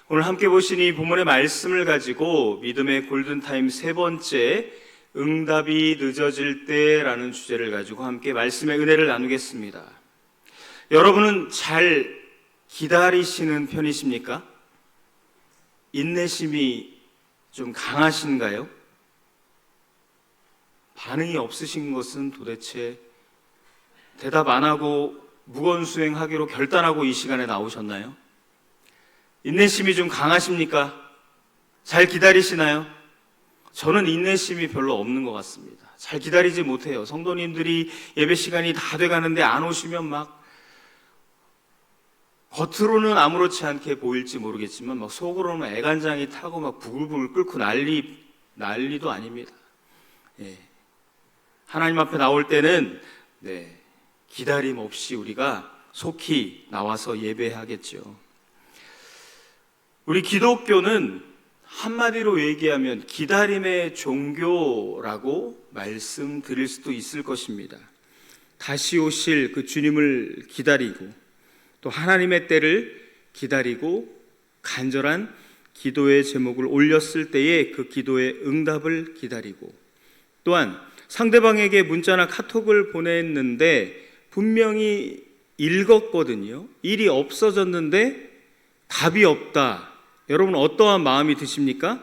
오늘 함께 보신 이 본문의 말씀을 가지고 믿음의 골든타임 세 번째, 응답이 늦어질 때라는 주제를 가지고 함께 말씀의 은혜를 나누겠습니다. 여러분은 잘 기다리시는 편이십니까? 인내심이 좀 강하신가요? 반응이 없으신 것은 도대체 대답 안 하고 무건수행하기로 결단하고 이 시간에 나오셨나요? 인내심이 좀 강하십니까? 잘 기다리시나요? 저는 인내심이 별로 없는 것 같습니다. 잘 기다리지 못해요. 성도님들이 예배 시간이 다 돼가는데 안 오시면 막 겉으로는 아무렇지 않게 보일지 모르겠지만 막 속으로는 애간장이 타고 막 부글부글 끓고 난리도 아닙니다. 예. 하나님 앞에 나올 때는 기다림 없이 우리가 속히 나와서 예배하겠죠. 우리 기독교는 한마디로 얘기하면 기다림의 종교라고 말씀드릴 수도 있을 것입니다. 다시 오실 그 주님을 기다리고 또 하나님의 때를 기다리고 간절한 기도의 제목을 올렸을 때에 그 기도의 응답을 기다리고 또한 상대방에게 문자나 카톡을 보냈는데 분명히 읽었거든요. 일이 없어졌는데 답이 없다. 여러분 어떠한 마음이 드십니까?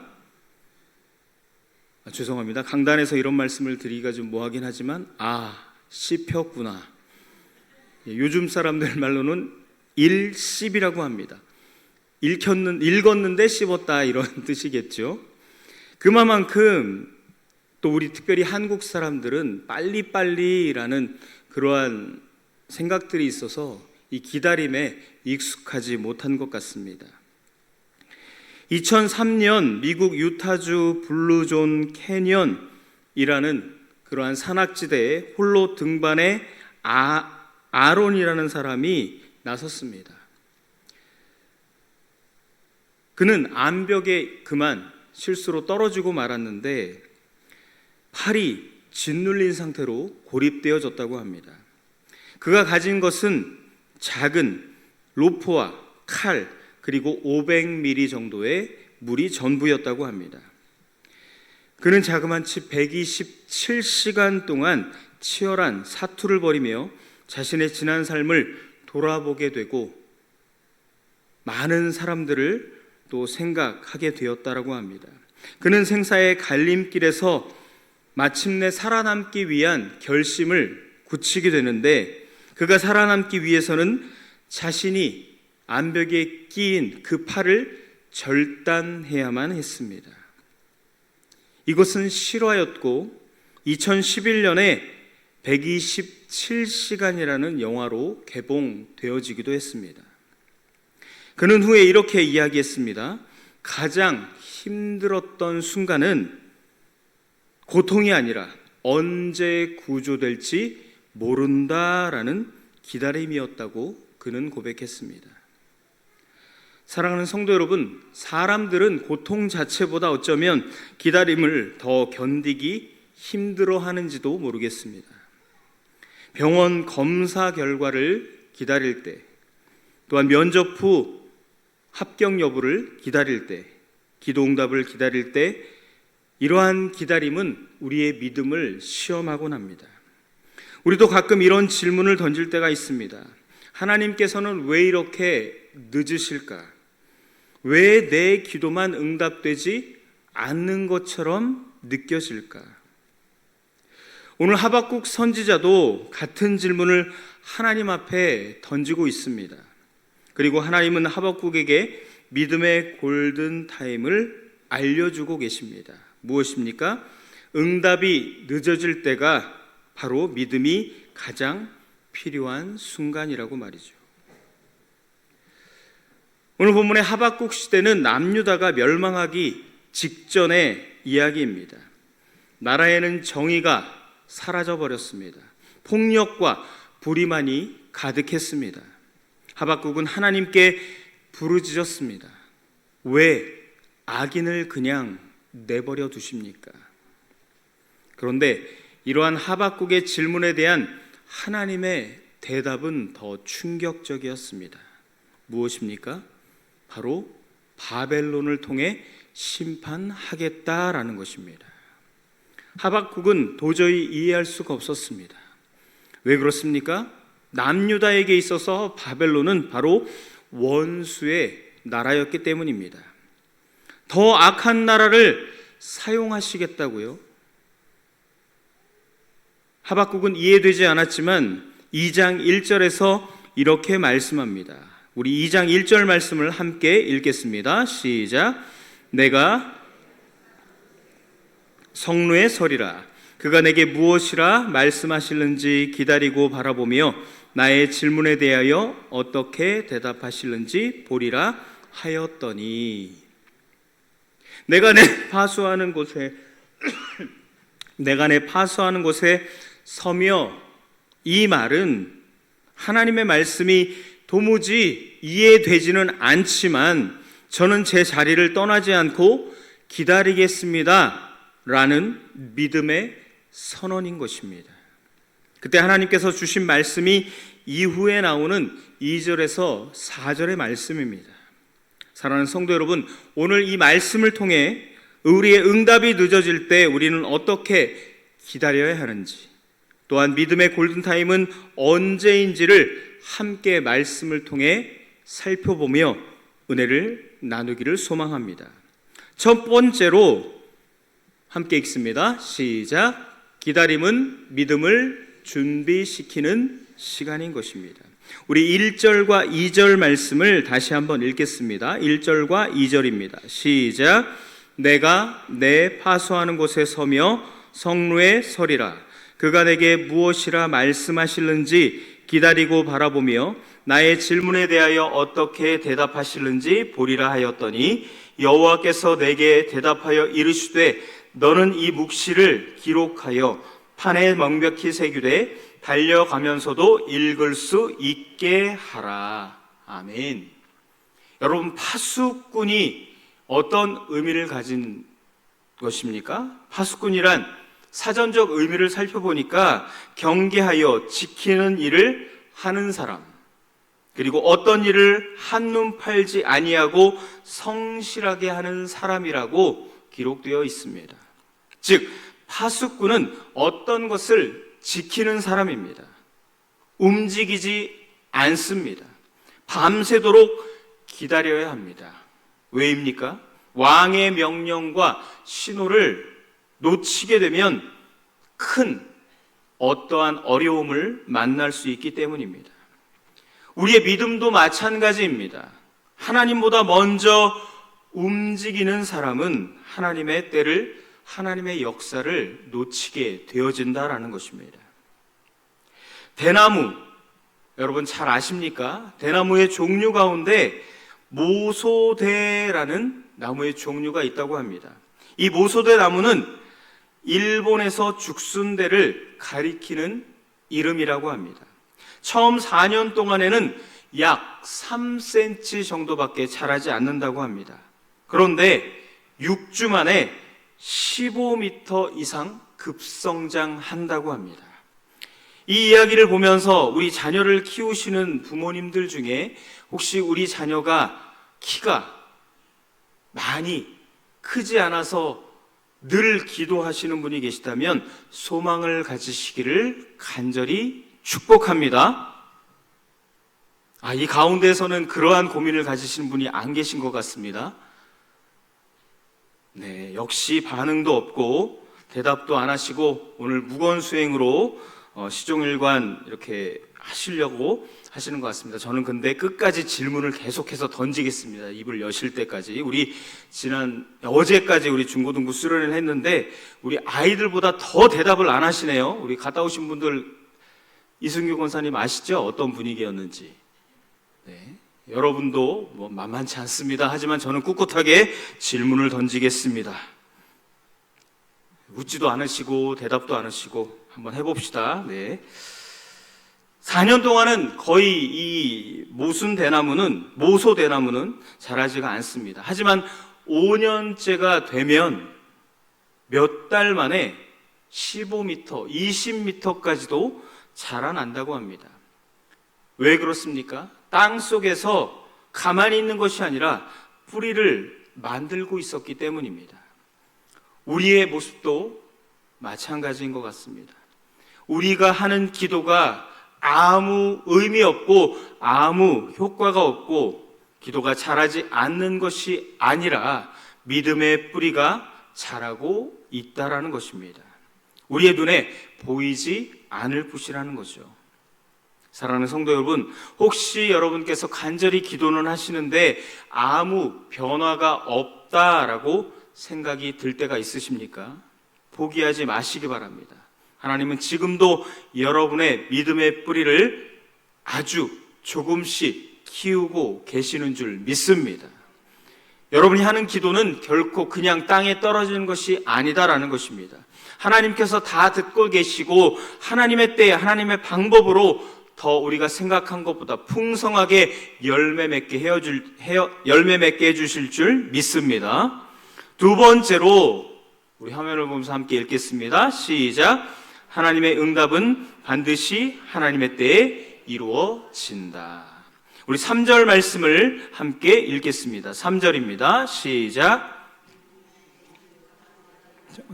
죄송합니다. 강단에서 이런 말씀을 드리기가 좀 뭐하긴 하지만 씹혔구나. 요즘 사람들 말로는 일씹이라고 합니다. 읽었는데 씹었다 이런 뜻이겠죠. 그만큼 또 우리 특별히 한국 사람들은 빨리빨리라는 그러한 생각들이 있어서 이 기다림에 익숙하지 못한 것 같습니다. 2003년 미국 유타주 블루존 캐년이라는 그러한 산악지대에 홀로 등반해 아론이라는 사람이 나섰습니다. 그는 암벽에 그만 실수로 떨어지고 말았는데 팔이 짓눌린 상태로 고립되어졌다고 합니다. 그가 가진 것은 작은 로프와 칼 그리고 500ml 정도의 물이 전부였다고 합니다. 그는 자그마치 127시간 동안 치열한 사투를 벌이며 자신의 지난 삶을 돌아보게 되고 많은 사람들을 또 생각하게 되었다라고 합니다. 그는 생사의 갈림길에서 마침내 살아남기 위한 결심을 굳히게 되는데 그가 살아남기 위해서는 자신이 암벽에 끼인 그 팔을 절단해야만 했습니다. 이것은 실화였고 2011년에 127시간이라는 영화로 개봉되어지기도 했습니다. 그는 후에 이렇게 이야기했습니다. 가장 힘들었던 순간은 고통이 아니라 언제 구조될지 모른다라는 기다림이었다고 그는 고백했습니다. 사랑하는 성도 여러분, 사람들은 고통 자체보다 어쩌면 기다림을 더 견디기 힘들어 하는지도 모르겠습니다. 병원 검사 결과를 기다릴 때, 또한 면접 후 합격 여부를 기다릴 때, 기도 응답을 기다릴 때 이러한 기다림은 우리의 믿음을 시험하곤 합니다. 우리도 가끔 이런 질문을 던질 때가 있습니다. 하나님께서는 왜 이렇게 늦으실까? 왜 내 기도만 응답되지 않는 것처럼 느껴질까? 오늘 하박국 선지자도 같은 질문을 하나님 앞에 던지고 있습니다. 그리고 하나님은 하박국에게 믿음의 골든타임을 알려주고 계십니다. 무엇입니까? 응답이 늦어질 때가 바로 믿음이 가장 필요한 순간이라고 말이죠. 오늘 본문의 하박국 시대는 남유다가 멸망하기 직전의 이야기입니다. 나라에는 정의가 사라져버렸습니다. 폭력과 불의만이 가득했습니다. 하박국은 하나님께 부르짖었습니다. 왜 악인을 그냥 내버려 두십니까? 그런데 이러한 하박국의 질문에 대한 하나님의 대답은 더 충격적이었습니다. 무엇입니까? 바로 바벨론을 통해 심판하겠다라는 것입니다. 하박국은 도저히 이해할 수가 없었습니다. 왜 그렇습니까? 남유다에게 있어서 바벨론은 바로 원수의 나라였기 때문입니다. 더 악한 나라를 사용하시겠다고요? 하박국은 이해되지 않았지만 2장 1절에서 이렇게 말씀합니다. 우리 2장 1절 말씀을 함께 읽겠습니다. 시작. 내가 성루에 서리라. 그가 내게 무엇이라 말씀하실는지 기다리고 바라보며 나의 질문에 대하여 어떻게 대답하실는지 보리라 하였더니, 내가 내 파수하는 곳에 서며, 이 말은 하나님의 말씀이 도무지 이해되지는 않지만 저는 제 자리를 떠나지 않고 기다리겠습니다 라는 믿음의 선언인 것입니다. 그때 하나님께서 주신 말씀이 이후에 나오는 2절에서 4절의 말씀입니다. 사랑하는 성도 여러분, 오늘 이 말씀을 통해 우리의 응답이 늦어질 때 우리는 어떻게 기다려야 하는지, 또한 믿음의 골든타임은 언제인지를 함께 말씀을 통해 살펴보며 은혜를 나누기를 소망합니다. 첫 번째로 함께 읽습니다. 시작. 기다림은 믿음을 준비시키는 시간인 것입니다. 우리 1절과 2절 말씀을 다시 한번 읽겠습니다. 1절과 2절입니다. 시작. 내가 내 파수하는 곳에 서며 성루에 서리라. 그가 내게 무엇이라 말씀하실는지 기다리고 바라보며 나의 질문에 대하여 어떻게 대답하실는지 보리라 하였더니, 여호와께서 내게 대답하여 이르시되 너는 이 묵시를 기록하여 판에 명백히 새기되 달려가면서도 읽을 수 있게 하라. 아멘. 여러분, 파수꾼이 어떤 의미를 가진 것입니까? 파수꾼이란 사전적 의미를 살펴보니까 경계하여 지키는 일을 하는 사람, 그리고 어떤 일을 한눈 팔지 아니하고 성실하게 하는 사람이라고 기록되어 있습니다. 즉, 파수꾼은 어떤 것을 지키는 사람입니다. 움직이지 않습니다. 밤새도록 기다려야 합니다. 왜입니까? 왕의 명령과 신호를 놓치게 되면 큰 어떠한 어려움을 만날 수 있기 때문입니다. 우리의 믿음도 마찬가지입니다. 하나님보다 먼저 움직이는 사람은 하나님의 때를, 하나님의 역사를 놓치게 되어진다라는 것입니다. 대나무, 여러분 잘 아십니까? 대나무의 종류 가운데 모소대라는 나무의 종류가 있다고 합니다. 이 모소대 나무는 일본에서 죽순대를 가리키는 이름이라고 합니다. 처음 4년 동안에는 약 3cm 정도밖에 자라지 않는다고 합니다. 그런데 6주 만에 15m 이상 급성장한다고 합니다. 이 이야기를 보면서 우리 자녀를 키우시는 부모님들 중에 혹시 우리 자녀가 키가 많이 크지 않아서 늘 기도하시는 분이 계시다면 소망을 가지시기를 간절히 축복합니다. 이 가운데에서는 그러한 고민을 가지시는 분이 안 계신 것 같습니다. 네, 역시 반응도 없고 대답도 안 하시고 오늘 무건수행으로 시종일관 이렇게 하시려고 하시는 것 같습니다. 저는 근데 끝까지 질문을 계속해서 던지겠습니다. 입을 여실 때까지. 우리 어제까지 우리 중고등부 수련회를 했는데 우리 아이들보다 더 대답을 안 하시네요. 우리 갔다 오신 분들 이승규 권사님 아시죠? 어떤 분위기였는지. 네. 여러분도 만만치 않습니다. 하지만 저는 꿋꿋하게 질문을 던지겠습니다. 묻지도 않으시고 대답도 안 하시고 한번 해봅시다. 네. 4년 동안은 거의 이 모소대나무는 자라지가 않습니다. 하지만 5년째가 되면 몇 달 만에 15m, 20m까지도 자라난다고 합니다. 왜 그렇습니까? 땅 속에서 가만히 있는 것이 아니라 뿌리를 만들고 있었기 때문입니다. 우리의 모습도 마찬가지인 것 같습니다. 우리가 하는 기도가 아무 의미 없고 아무 효과가 없고 기도가 자라지 않는 것이 아니라 믿음의 뿌리가 자라고 있다라는 것입니다. 우리의 눈에 보이지 않을 뿐이라는 거죠. 사랑하는 성도 여러분, 혹시 여러분께서 간절히 기도는 하시는데 아무 변화가 없다라고 생각이 들 때가 있으십니까? 포기하지 마시기 바랍니다. 하나님은 지금도 여러분의 믿음의 뿌리를 아주 조금씩 키우고 계시는 줄 믿습니다. 여러분이 하는 기도는 결코 그냥 땅에 떨어지는 것이 아니다라는 것입니다. 하나님께서 다 듣고 계시고 하나님의 때에 하나님의 방법으로 더 우리가 생각한 것보다 풍성하게 열매 맺게 해주실 줄 믿습니다. 두 번째로 우리 화면을 보면서 함께 읽겠습니다. 시작. 하나님의 응답은 반드시 하나님의 때에 이루어진다. 우리 3절 말씀을 함께 읽겠습니다. 3절입니다. 시작.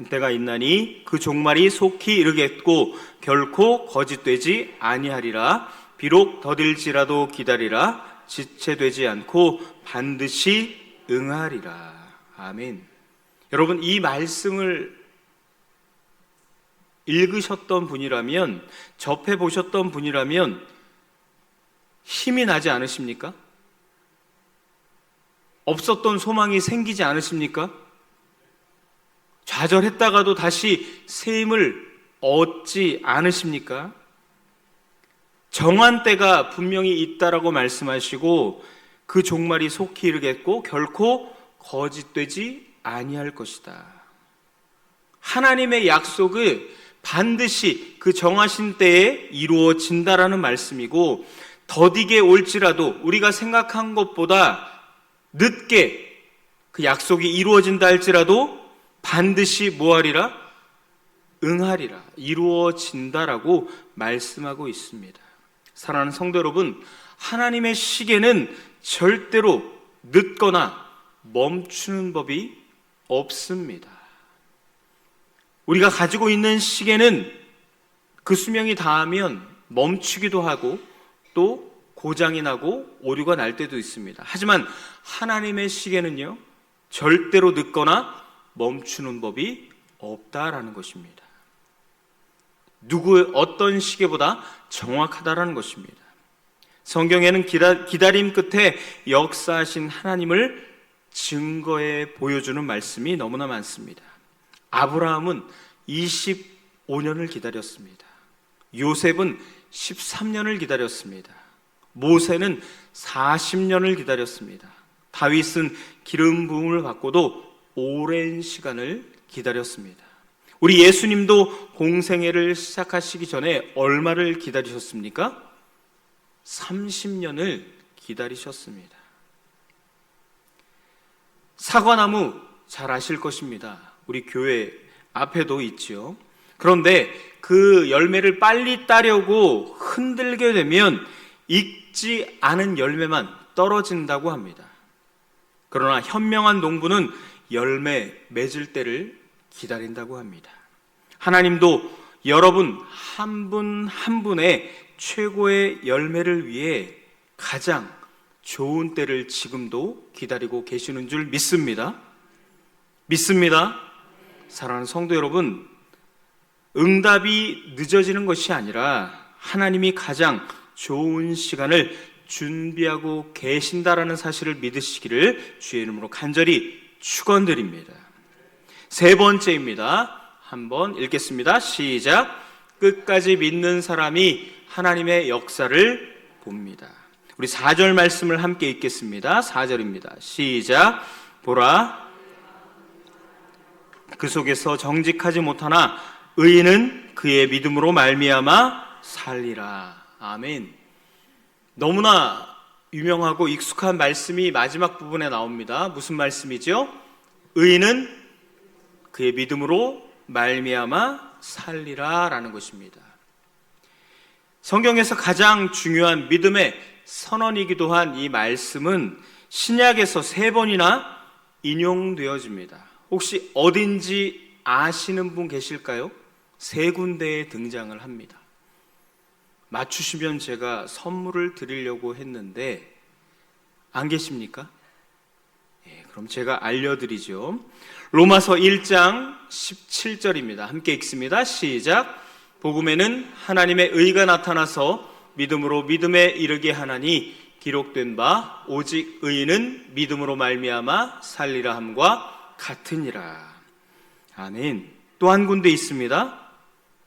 때가 있나니 그 종말이 속히 이르겠고 결코 거짓되지 아니하리라. 비록 더딜지라도 기다리라. 지체되지 않고 반드시 응하리라. 아멘. 여러분, 이 말씀을 읽으셨던 분이라면, 접해보셨던 분이라면 힘이 나지 않으십니까? 없었던 소망이 생기지 않으십니까? 좌절했다가도 다시 새 힘을 얻지 않으십니까? 정한 때가 분명히 있다라고 말씀하시고 그 종말이 속히 이르겠고 결코 거짓되지 아니할 것이다. 하나님의 약속은 반드시 그 정하신 때에 이루어진다라는 말씀이고, 더디게 올지라도 우리가 생각한 것보다 늦게 그 약속이 이루어진다 할지라도 반드시 뭐하리라? 응하리라. 이루어진다라고 말씀하고 있습니다. 사랑하는 성도 여러분, 하나님의 시계는 절대로 늦거나 멈추는 법이 없습니다. 우리가 가지고 있는 시계는 그 수명이 닿으면 멈추기도 하고 또 고장이 나고 오류가 날 때도 있습니다. 하지만 하나님의 시계는요, 절대로 늦거나 멈추는 법이 없다라는 것입니다. 누구의 어떤 시계보다 정확하다라는 것입니다. 성경에는 기다림 끝에 역사하신 하나님을 증거해 보여주는 말씀이 너무나 많습니다. 아브라함은 25년을 기다렸습니다. 요셉은 13년을 기다렸습니다. 모세는 40년을 기다렸습니다. 다윗은 기름 부음을 받고도 오랜 시간을 기다렸습니다. 우리 예수님도 공생애를 시작하시기 전에 얼마를 기다리셨습니까? 30년을 기다리셨습니다. 사과나무 잘 아실 것입니다. 우리 교회 앞에도 있지요. 그런데 그 열매를 빨리 따려고 흔들게 되면 익지 않은 열매만 떨어진다고 합니다. 그러나 현명한 농부는 열매 맺을 때를 기다린다고 합니다. 하나님도 여러분 한 분 한 분의 최고의 열매를 위해 가장 좋은 때를 지금도 기다리고 계시는 줄 믿습니다. 믿습니다. 사랑하는 성도 여러분, 응답이 늦어지는 것이 아니라 하나님이 가장 좋은 시간을 준비하고 계신다라는 사실을 믿으시기를 주의 이름으로 간절히 축원드립니다. 세 번째입니다. 한번 읽겠습니다. 시작. 끝까지 믿는 사람이 하나님의 역사를 봅니다. 우리 4절 말씀을 함께 읽겠습니다. 4절입니다. 시작. 보라, 그 속에서 정직하지 못하나 의인은 그의 믿음으로 말미암아 살리라. 아멘. 너무나 유명하고 익숙한 말씀이 마지막 부분에 나옵니다. 무슨 말씀이죠? 의인은 그의 믿음으로 말미암아 살리라 라는 것입니다. 성경에서 가장 중요한 믿음의 선언이기도 한 이 말씀은 신약에서 3번이나 인용되어집니다. 혹시 어딘지 아시는 분 계실까요? 3군데에 등장을 합니다. 맞추시면 제가 선물을 드리려고 했는데 안 계십니까? 그럼 제가 알려드리죠. 로마서 1장 17절입니다. 함께 읽습니다. 시작. 복음에는 하나님의 의가 나타나서 믿음으로 믿음에 이르게 하나니 기록된 바 오직 의인은 믿음으로 말미암아 살리라 함과 같으니라. 아멘. 또 한 군데 있습니다.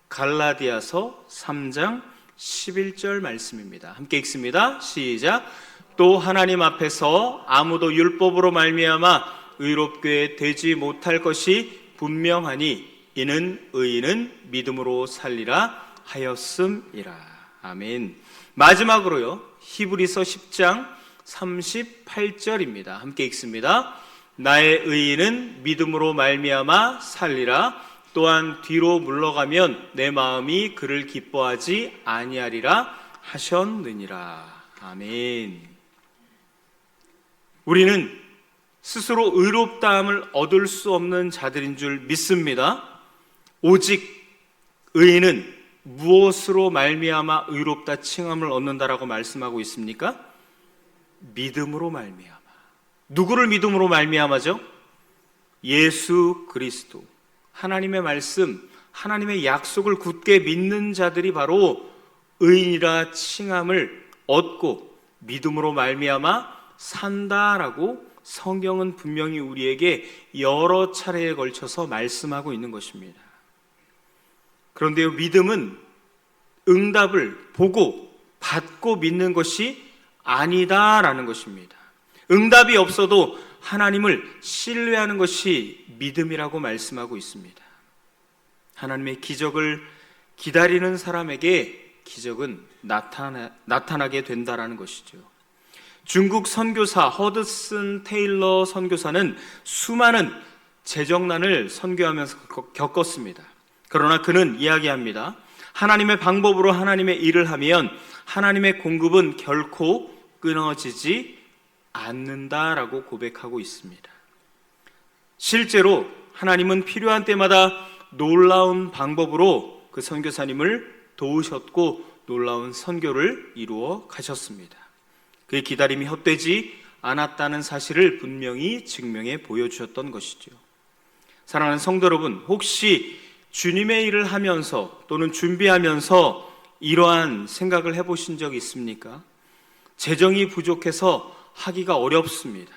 갈라디아서 3장 11절 말씀입니다. 함께 읽습니다. 시작. 또 하나님 앞에서 아무도 율법으로 말미암아 의롭게 되지 못할 것이 분명하니 이는 의인은 믿음으로 살리라 하였음이라. 아멘. 마지막으로요, 히브리서 10장 38절입니다. 함께 읽습니다. 나의 의인은 믿음으로 말미암아 살리라. 또한 뒤로 물러가면 내 마음이 그를 기뻐하지 아니하리라 하셨느니라. 아멘. 우리는 스스로 의롭다함을 얻을 수 없는 자들인 줄 믿습니다. 오직 의인은 무엇으로 말미암아 의롭다 칭함을 얻는다라고 말씀하고 있습니까? 믿음으로 말미암아. 누구를 믿음으로 말미암아죠? 예수 그리스도. 하나님의 말씀, 하나님의 약속을 굳게 믿는 자들이 바로 의인이라 칭함을 얻고 믿음으로 말미암아 산다라고 성경은 분명히 우리에게 여러 차례에 걸쳐서 말씀하고 있는 것입니다. 그런데요, 믿음은 응답을 보고 받고 믿는 것이 아니다라는 것입니다. 응답이 없어도 하나님을 신뢰하는 것이 믿음이라고 말씀하고 있습니다. 하나님의 기적을 기다리는 사람에게 기적은 나타나게 된다라는 것이죠. 중국 선교사 허드슨 테일러 선교사는 수많은 재정난을 선교하면서 겪었습니다. 그러나 그는 이야기합니다. 하나님의 방법으로 하나님의 일을 하면 하나님의 공급은 결코 끊어지지 않는다라고 고백하고 있습니다. 실제로 하나님은 필요한 때마다 놀라운 방법으로 그 선교사님을 도우셨고 놀라운 선교를 이루어 가셨습니다. 그의 기다림이 헛되지 않았다는 사실을 분명히 증명해 보여주셨던 것이죠. 사랑하는 성도 여러분, 혹시 주님의 일을 하면서 또는 준비하면서 이러한 생각을 해보신 적 있습니까? 재정이 부족해서 하기가 어렵습니다.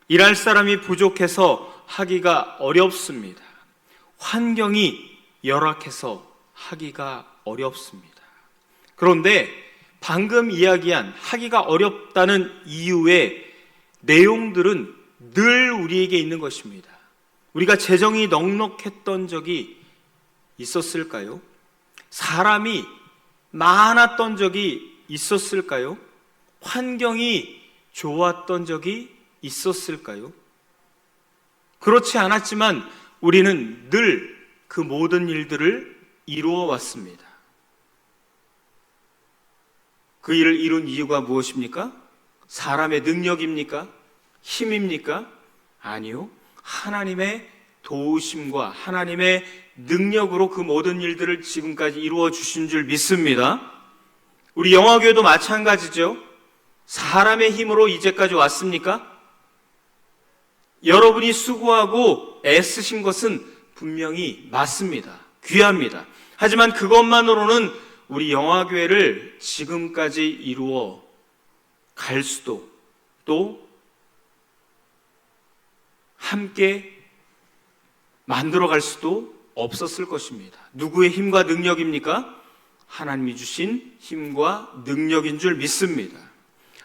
일할 사람이 부족해서 하기가 어렵습니다. 환경이 열악해서 하기가 어렵습니다. 그런데 방금 이야기한 하기가 어렵다는 이유의 내용들은 늘 우리에게 있는 것입니다. 우리가 재정이 넉넉했던 적이 있었을까요? 사람이 많았던 적이 있었을까요? 환경이 좋았던 적이 있었을까요? 그렇지 않았지만 우리는 늘 그 모든 일들을 이루어 왔습니다. 그 일을 이룬 이유가 무엇입니까? 사람의 능력입니까? 힘입니까? 아니요. 하나님의 도우심과 하나님의 능력으로 그 모든 일들을 지금까지 이루어 주신 줄 믿습니다. 우리 영화교회도 마찬가지죠. 사람의 힘으로 이제까지 왔습니까? 여러분이 수고하고 애쓰신 것은 분명히 맞습니다. 귀합니다. 하지만 그것만으로는 우리 영화교회를 지금까지 이루어 갈 수도 또 함께 만들어 갈 수도 없었을 것입니다. 누구의 힘과 능력입니까? 하나님이 주신 힘과 능력인 줄 믿습니다.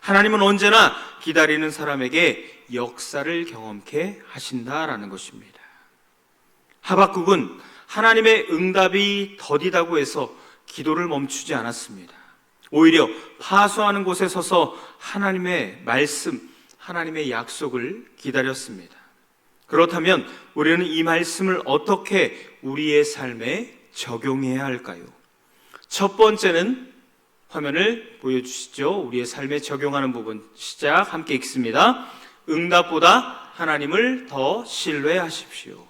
하나님은 언제나 기다리는 사람에게 역사를 경험케 하신다라는 것입니다. 하박국은 하나님의 응답이 더디다고 해서 기도를 멈추지 않았습니다. 오히려 파수하는 곳에 서서 하나님의 말씀, 하나님의 약속을 기다렸습니다. 그렇다면 우리는 이 말씀을 어떻게 우리의 삶에 적용해야 할까요? 첫 번째는 화면을 보여주시죠. 우리의 삶에 적용하는 부분 시작 함께 읽습니다. 응답보다 하나님을 더 신뢰하십시오.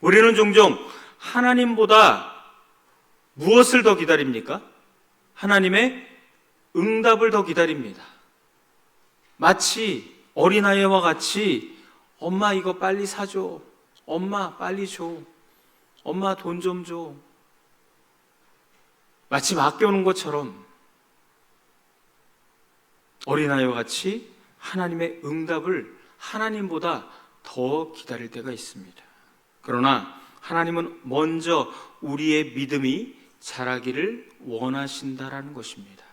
우리는 종종 하나님보다 무엇을 더 기다립니까? 하나님의 응답을 더 기다립니다. 마치 어린아이와 같이 엄마 이거 빨리 사줘. 엄마 빨리 줘. 엄마 돈 좀 줘. 마치 맡겨놓은 것처럼 어린아이와 같이 하나님의 응답을 하나님보다 더 기다릴 때가 있습니다. 그러나 하나님은 먼저 우리의 믿음이 자라기를 원하신다라는 것입니다.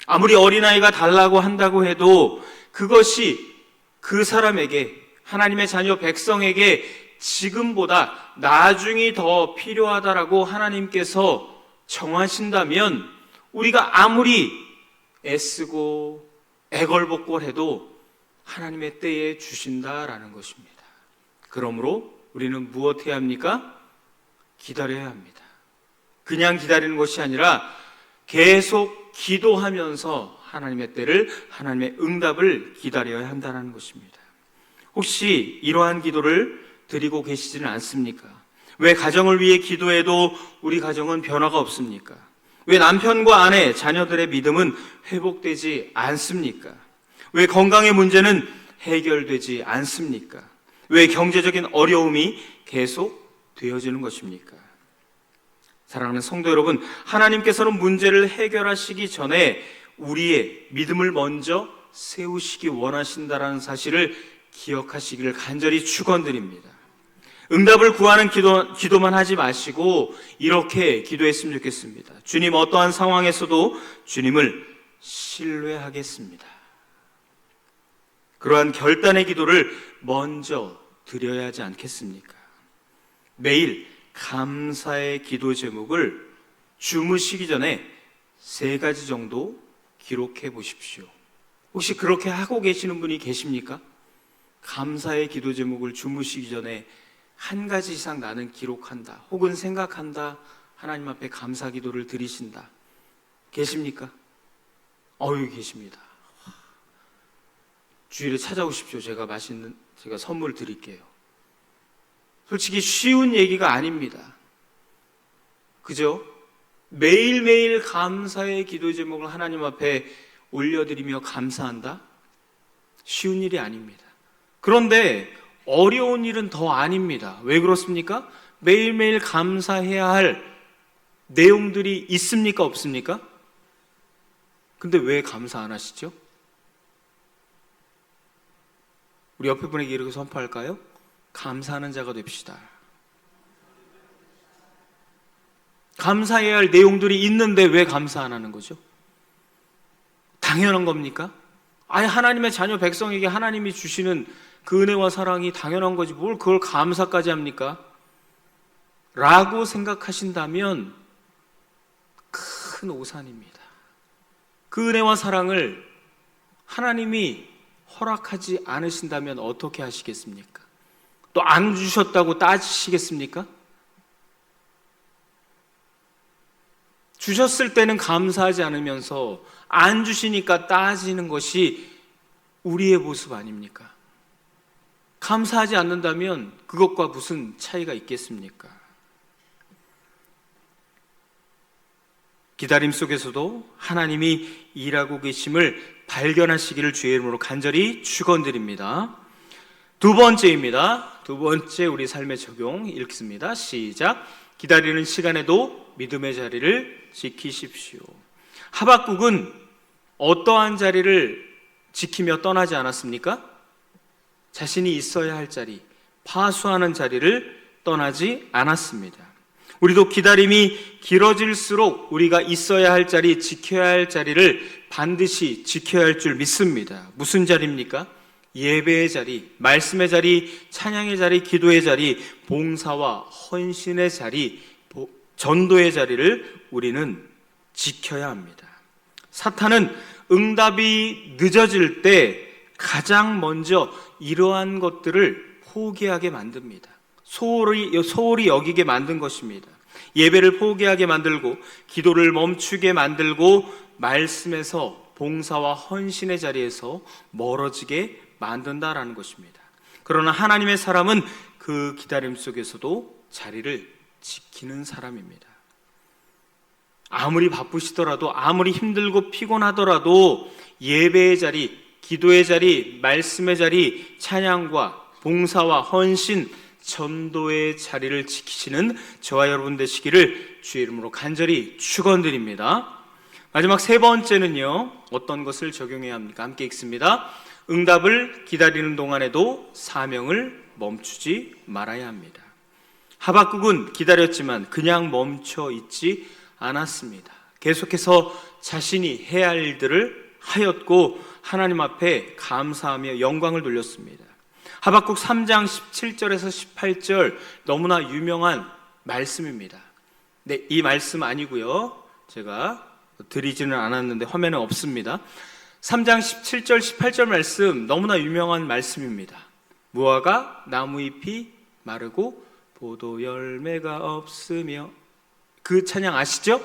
아무리 어린아이가 달라고 한다고 해도 그것이 그 사람에게, 하나님의 자녀 백성에게 지금보다 나중이 더 필요하다라고 하나님께서 정하신다면 우리가 아무리 애쓰고 애걸복걸 해도 하나님의 때에 주신다라는 것입니다. 그러므로 우리는 무엇 해야 합니까? 기다려야 합니다. 그냥 기다리는 것이 아니라 계속 기도하면서 하나님의 때를, 하나님의 응답을 기다려야 한다는 것입니다. 혹시 이러한 기도를 드리고 계시지는 않습니까? 왜 가정을 위해 기도해도 우리 가정은 변화가 없습니까? 왜 남편과 아내, 자녀들의 믿음은 회복되지 않습니까? 왜 건강의 문제는 해결되지 않습니까? 왜 경제적인 어려움이 계속 되어지는 것입니까? 사랑하는 성도 여러분, 하나님께서는 문제를 해결하시기 전에 우리의 믿음을 먼저 세우시기 원하신다는 사실을 기억하시기를 간절히 축원드립니다. 응답을 구하는 기도만 하지 마시고 이렇게 기도했으면 좋겠습니다. 주님, 어떠한 상황에서도 주님을 신뢰하겠습니다. 그러한 결단의 기도를 먼저 드려야 하지 않겠습니까? 매일 감사의 기도 제목을 주무시기 전에 3가지 정도 기록해 보십시오. 혹시 그렇게 하고 계시는 분이 계십니까? 감사의 기도 제목을 주무시기 전에 1가지 이상 나는 기록한다, 혹은 생각한다, 하나님 앞에 감사 기도를 드리신다. 계십니까? 계십니다. 주일에 찾아오십시오. 제가 선물 드릴게요. 솔직히 쉬운 얘기가 아닙니다. 그죠? 매일매일 감사의 기도 제목을 하나님 앞에 올려드리며 감사한다? 쉬운 일이 아닙니다. 그런데 어려운 일은 더 아닙니다. 왜 그렇습니까? 매일매일 감사해야 할 내용들이 있습니까? 없습니까? 근데 왜 감사 안 하시죠? 우리 옆에 분에게 이렇게 선포할까요? 감사하는 자가 됩시다. 감사해야 할 내용들이 있는데 왜 감사 안 하는 거죠? 당연한 겁니까? 아예 하나님의 자녀 백성에게 하나님이 주시는 그 은혜와 사랑이 당연한 거지 뭘 그걸 감사까지 합니까? 라고 생각하신다면 큰 오산입니다. 그 은혜와 사랑을 하나님이 허락하지 않으신다면 어떻게 하시겠습니까? 또 안 주셨다고 따지시겠습니까? 주셨을 때는 감사하지 않으면서 안 주시니까 따지는 것이 우리의 모습 아닙니까? 감사하지 않는다면 그것과 무슨 차이가 있겠습니까? 기다림 속에서도 하나님이 일하고 계심을 발견하시기를 주의 이름으로 간절히 축원드립니다. 2번째입니다. 2번째 우리 삶의 적용 읽습니다. 시작. 기다리는 시간에도 믿음의 자리를 지키십시오. 하박국은 어떠한 자리를 지키며 떠나지 않았습니까? 자신이 있어야 할 자리, 파수하는 자리를 떠나지 않았습니다. 우리도 기다림이 길어질수록 우리가 있어야 할 자리, 지켜야 할 자리를 반드시 지켜야 할 줄 믿습니다. 무슨 자리입니까? 예배의 자리, 말씀의 자리, 찬양의 자리, 기도의 자리, 봉사와 헌신의 자리, 전도의 자리를 우리는 지켜야 합니다. 사탄은 응답이 늦어질 때 가장 먼저 이러한 것들을 포기하게 만듭니다. 소홀히 여기게 만든 것입니다. 예배를 포기하게 만들고 기도를 멈추게 만들고 말씀에서 봉사와 헌신의 자리에서 멀어지게 만든다라는 것입니다. 그러나 하나님의 사람은 그 기다림 속에서도 자리를 지키는 사람입니다. 아무리 바쁘시더라도, 아무리 힘들고 피곤하더라도 예배의 자리, 기도의 자리, 말씀의 자리, 찬양과 봉사와 헌신, 전도의 자리를 지키시는 저와 여러분 되시기를 주의 이름으로 간절히 축원드립니다. 마지막 세 번째는요, 어떤 것을 적용해야 합니까? 함께 읽습니다. 응답을 기다리는 동안에도 사명을 멈추지 말아야 합니다. 하박국은 기다렸지만 그냥 멈춰 있지 않았습니다. 계속해서 자신이 해야 할 일들을 하였고 하나님 앞에 감사하며 영광을 돌렸습니다. 하박국 3장 17절에서 18절 너무나 유명한 말씀입니다. 네, 이 말씀 아니고요, 제가 드리지는 않았는데 화면에 없습니다. 3장 17절 18절 말씀 너무나 유명한 말씀입니다. 무화과 나무잎이 마르고 보도 열매가 없으며, 그 찬양 아시죠?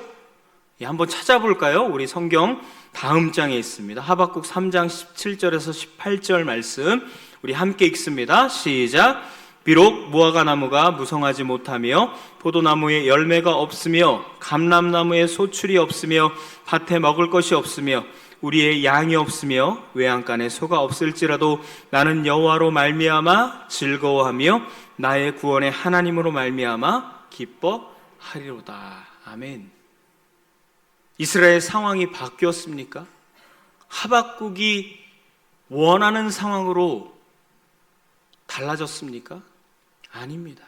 예, 한번 찾아볼까요? 우리 성경 다음 장에 있습니다. 하박국 3장 17절에서 18절 말씀 우리 함께 읽습니다. 시작. 비록 무화과 나무가 무성하지 못하며 포도나무에 열매가 없으며 감람나무에 소출이 없으며 밭에 먹을 것이 없으며 우리의 양이 없으며 외양간에 소가 없을지라도 나는 여호와로 말미암아 즐거워하며 나의 구원의 하나님으로 말미암아 기뻐하리로다. 아멘. 이스라엘 상황이 바뀌었습니까? 하박국이 원하는 상황으로 달라졌습니까? 아닙니다.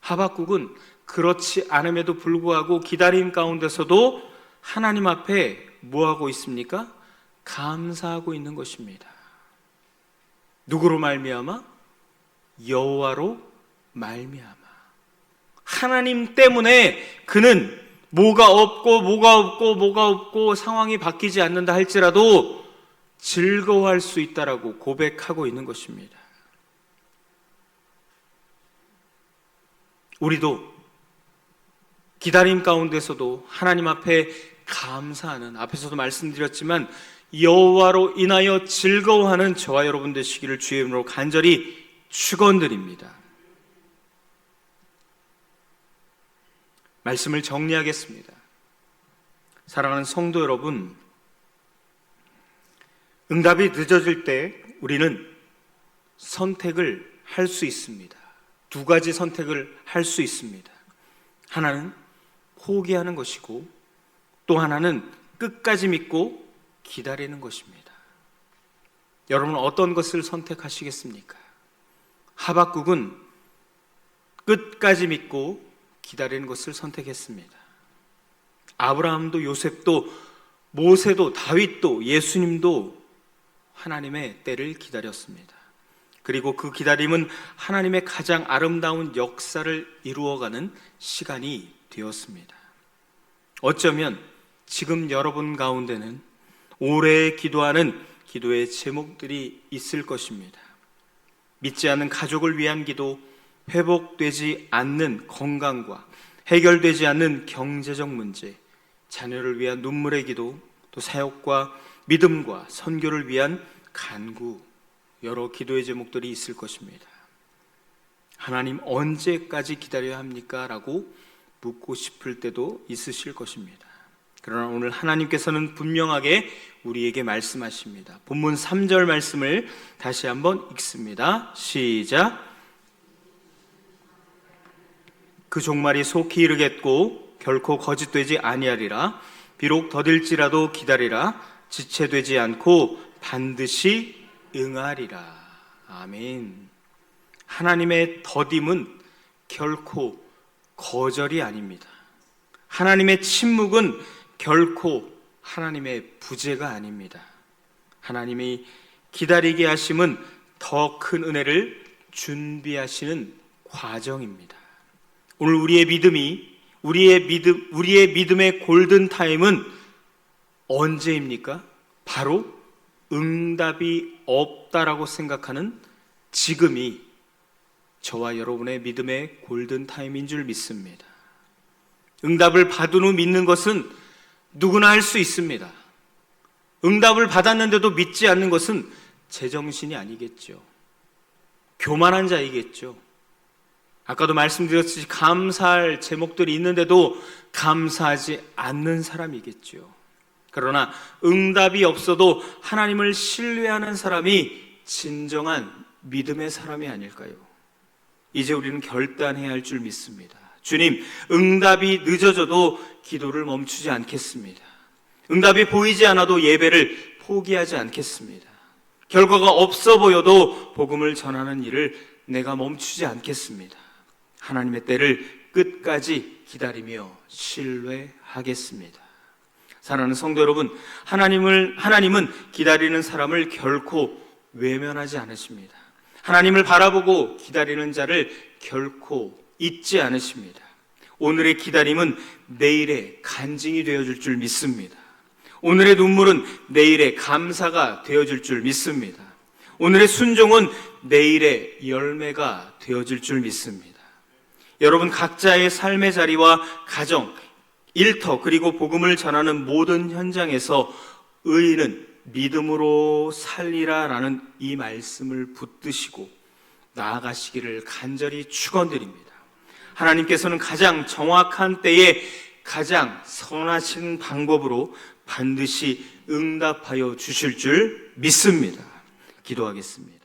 하박국은 그렇지 않음에도 불구하고 기다림 가운데서도 하나님 앞에 뭐하고 있습니까? 감사하고 있는 것입니다. 누구로 말미암아? 여호와로 말미암아. 하나님 때문에 그는 뭐가 없고 상황이 바뀌지 않는다 할지라도 즐거워할 수 있다라고 고백하고 있는 것입니다. 우리도 기다림 가운데서도 하나님 앞에 감사하는, 앞에서도 말씀드렸지만 여호와로 인하여 즐거워하는 저와 여러분 되시기를 주의 이름으로 간절히 축원드립니다. 말씀을 정리하겠습니다. 사랑하는 성도 여러분, 응답이 늦어질 때 우리는 선택을 할 수 있습니다. 두 가지 선택을 할 수 있습니다. 하나는 포기하는 것이고 또 하나는 끝까지 믿고 기다리는 것입니다. 여러분은 어떤 것을 선택하시겠습니까? 하박국은 끝까지 믿고 기다리는 것을 선택했습니다. 아브라함도 요셉도 모세도 다윗도 예수님도 하나님의 때를 기다렸습니다. 그리고 그 기다림은 하나님의 가장 아름다운 역사를 이루어가는 시간이 되었습니다. 어쩌면 지금 여러분 가운데는 오래 기도하는 기도의 제목들이 있을 것입니다. 믿지 않는 가족을 위한 기도, 회복되지 않는 건강과 해결되지 않는 경제적 문제, 자녀를 위한 눈물의 기도, 또 사역과 믿음과 선교를 위한 간구, 여러 기도의 제목들이 있을 것입니다. 하나님 언제까지 기다려야 합니까? 라고 묻고 싶을 때도 있으실 것입니다. 그러나 오늘 하나님께서는 분명하게 우리에게 말씀하십니다. 본문 3절 말씀을 다시 한번 읽습니다. 시작. 그 종말이 속히 이르겠고 결코 거짓되지 아니하리라. 비록 더딜지라도 기다리라. 지체되지 않고 반드시 응하리라. 아멘. 하나님의 더딤은 결코 거절이 아닙니다. 하나님의 침묵은 결코 하나님의 부재가 아닙니다. 하나님이 기다리게 하심은 더 큰 은혜를 준비하시는 과정입니다. 오늘 우리의 믿음의 골든 타임은 언제입니까? 바로 응답이 없다라고 생각하는 지금이 저와 여러분의 믿음의 골든 타임인 줄 믿습니다. 응답을 받은 후 믿는 것은 누구나 할 수 있습니다. 응답을 받았는데도 믿지 않는 것은 제정신이 아니겠죠. 교만한 자이겠죠. 아까도 말씀드렸듯이 감사할 제목들이 있는데도 감사하지 않는 사람이겠죠. 그러나 응답이 없어도 하나님을 신뢰하는 사람이 진정한 믿음의 사람이 아닐까요? 이제 우리는 결단해야 할 줄 믿습니다. 주님, 응답이 늦어져도 기도를 멈추지 않겠습니다. 응답이 보이지 않아도 예배를 포기하지 않겠습니다. 결과가 없어 보여도 복음을 전하는 일을 내가 멈추지 않겠습니다. 하나님의 때를 끝까지 기다리며 신뢰하겠습니다. 사랑하는 성도 여러분, 하나님은 기다리는 사람을 결코 외면하지 않으십니다. 하나님을 바라보고 기다리는 자를 결코 잊지 않으십니다. 오늘의 기다림은 내일의 간증이 되어줄 줄 믿습니다. 오늘의 눈물은 내일의 감사가 되어줄 줄 믿습니다. 오늘의 순종은 내일의 열매가 되어줄 줄 믿습니다. 여러분 각자의 삶의 자리와 가정, 일터 그리고 복음을 전하는 모든 현장에서 의인은 믿음으로 살리라라는 이 말씀을 붙드시고 나아가시기를 간절히 축원드립니다. 하나님께서는 가장 정확한 때에 가장 선하신 방법으로 반드시 응답하여 주실 줄 믿습니다. 기도하겠습니다.